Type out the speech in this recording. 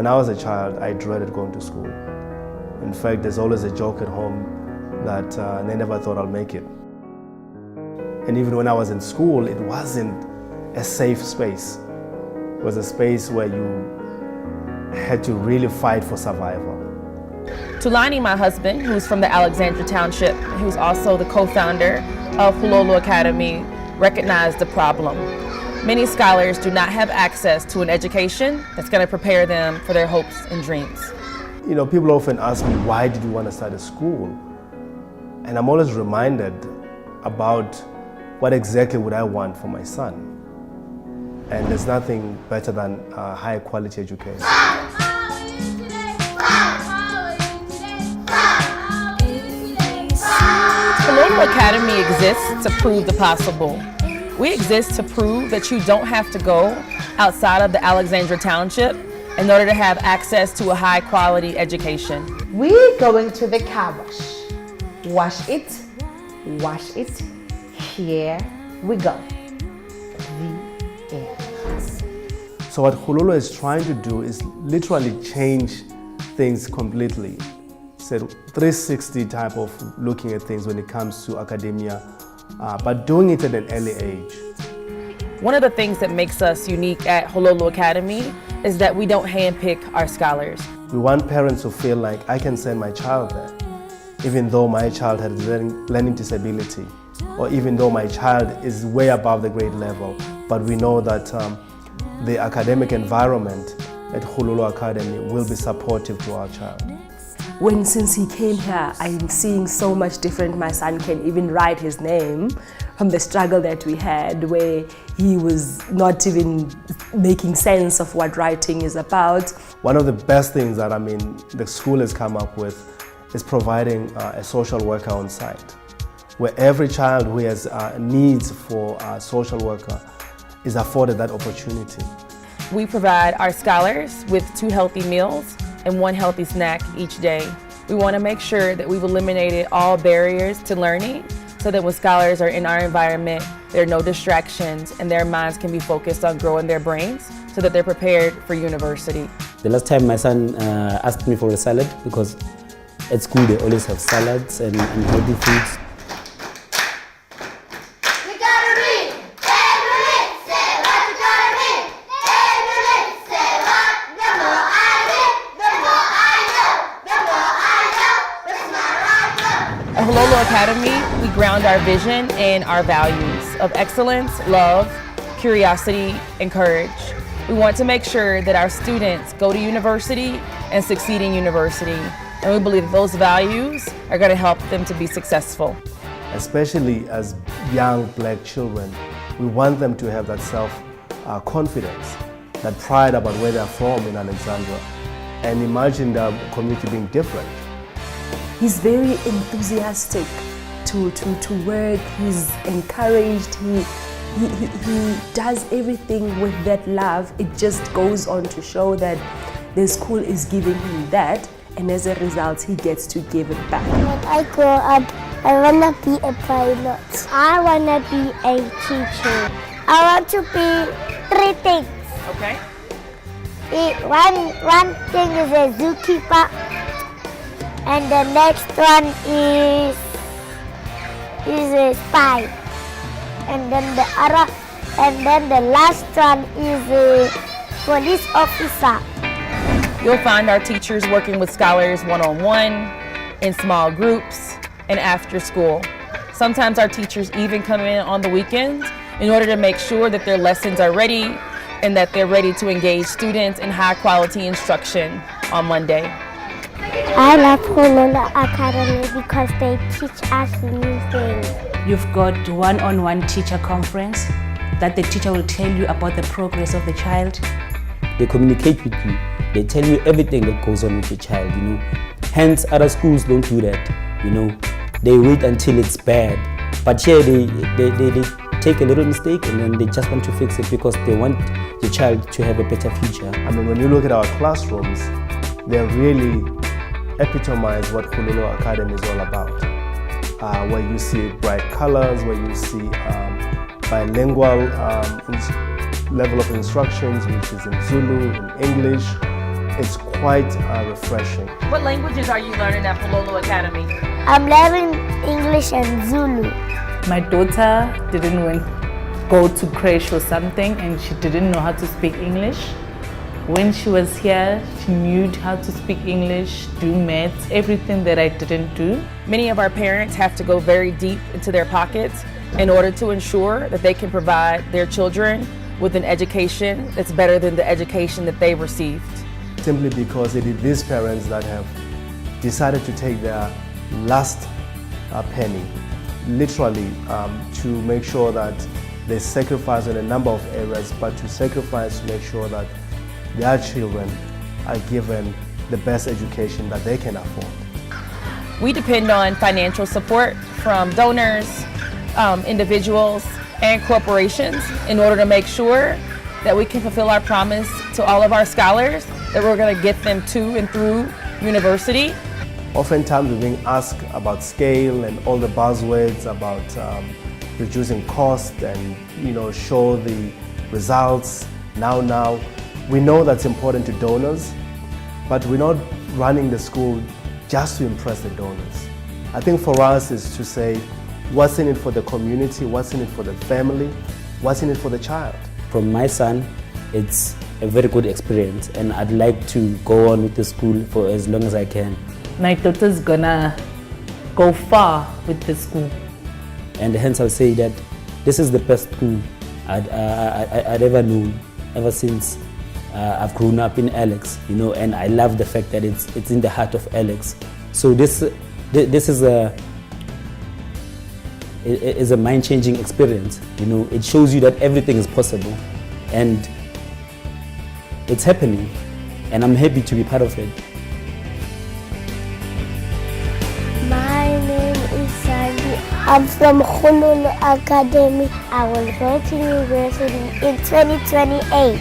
When I was a child, I dreaded going to school. In fact, there's always a joke at home that they never thought I'll make it. And even when I was in school, it wasn't a safe space. It was a space where you had to really fight for survival. Tulani, my husband, who's from the Alexandra Township, who's also the co-founder of KGOLOLO Academy, recognized the problem. Many scholars do not have access to an education that's going to prepare them for their hopes and dreams. You know, people often ask me, why did you want to start a school? And I'm always reminded about what exactly would I want for my son. And there's nothing better than high quality education. KGOLOLO Academy exists to prove the possible. We exist to prove that you don't have to go outside of the Alexandra Township in order to have access to a high quality education. We're going to the car wash it, here we go. The end. So what KGOLOLO is trying to do is literally change things completely. It's a 360 type of looking at things when it comes to academia, but doing it at an early age. One of the things that makes us unique at KGOLOLO Academy is that we don't handpick our scholars. We want parents to feel like I can send my child there, even though my child has learning disability, or even though my child is way above the grade level, but we know that the academic environment at KGOLOLO Academy will be supportive to our child. Since he came here, I'm seeing so much different. My son can even write his name from the struggle that we had, where he was not even making sense of what writing is about. One of the best things that the school has come up with is providing a social worker on site, where every child who has needs for a social worker is afforded that opportunity. We provide our scholars with 2 healthy meals and 1 healthy snack each day. We want to make sure that we've eliminated all barriers to learning so that when scholars are in our environment, there are no distractions and their minds can be focused on growing their brains so that they're prepared for university. The last time my son asked me for a salad, because at school they always have salads and healthy foods. At KGOLOLO Academy, we ground our vision in our values of excellence, love, curiosity, and courage. We want to make sure that our students go to university and succeed in university. And we believe that those values are going to help them to be successful. Especially as young black children, we want them to have that self-confidence, that pride about where they're from in Alexandra, and imagine the community being different. He's very enthusiastic to work. He's encouraged. He does everything with that love. It just goes on to show that the school is giving him that, and as a result, he gets to give it back. When I grow up, I want to be a pilot. I want to be a teacher. I want to be 3 things. Okay. One thing is a zookeeper, and the next one is a spy, and then the last one is a police officer. You'll find our teachers working with scholars one-on-one, in small groups, and after school. Sometimes our teachers even come in on the weekends in order to make sure that their lessons are ready and that they're ready to engage students in high-quality instruction on Monday. I love KGOLOLO Academy because they teach us new things. You've got one-on-one teacher conference that the teacher will tell you about the progress of the child. They communicate with you. They tell you everything that goes on with your child, Hence, other schools don't do that, They wait until it's bad. But here, they take a little mistake and then they just want to fix it because they want your child to have a better future. When you look at our classrooms, they really epitomize what KGOLOLO Academy is all about. Where you see bright colors, where you see bilingual level of instructions, which is in Zulu, in English. it's quite refreshing. What languages are you learning at KGOLOLO Academy? I'm learning English and Zulu. My daughter didn't go to creche or something and she didn't know how to speak English. When she was here, she knew how to speak English, do maths, everything that I didn't do. Many of our parents have to go very deep into their pockets in order to ensure that they can provide their children with an education that's better than the education that they received. Simply because it is these parents that have decided to take their last penny, literally, to make sure that they sacrifice in a number of areas, but to sacrifice to make sure that their children are given the best education that they can afford. We depend on financial support from donors, individuals, and corporations in order to make sure that we can fulfill our promise to all of our scholars that we're going to get them to and through university. Oftentimes we're being asked about scale and all the buzzwords about reducing cost and show the results now. We know that's important to donors, but we're not running the school just to impress the donors. I think for us is to say, what's in it for the community, what's in it for the family, what's in it for the child. From my son, it's a very good experience and I'd like to go on with the school for as long as I can. My daughter's gonna go far with the school. And hence I'll say that this is the best school I'd ever known, ever since I've grown up in Alex, and I love the fact that it's in the heart of Alex. So this is a mind-changing experience. It shows you that everything is possible and it's happening, and I'm happy to be part of it. My name is Sandy. I'm from KGOLOLO Academy. I will go to university in 2028.